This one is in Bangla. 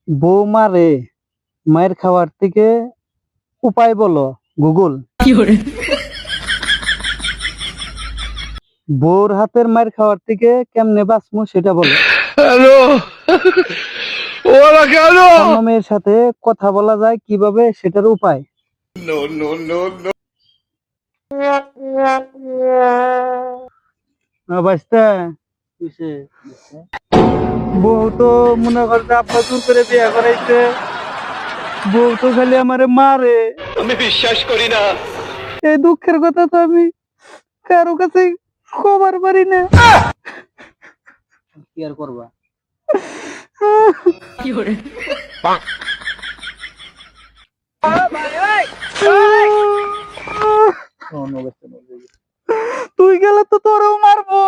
বউ মারে, মায়ের খাওয়ার থেকে উপায় বলো গুগল। বউর হাতের মায়ের খাওয়ার থেকে কেমনে বাঁচমু সেটা বলো। হ্যালো, ওরা কেন? অন্য মেয়ের সাথে কথা বলা যায় কিভাবে সেটার উপায়। No no no no. বাঁচতে বউ তো মনে করছে আব্বা জোর করে বিয়ে করাইছে, বউ তো খালি আমারে মারে। আমি বিশ্বাস করি না। এই দুঃখের কথা তো আমি কারো কাছে খবর পারি না। কি আর করবা। তুই গেলে তো তোরও মারবো।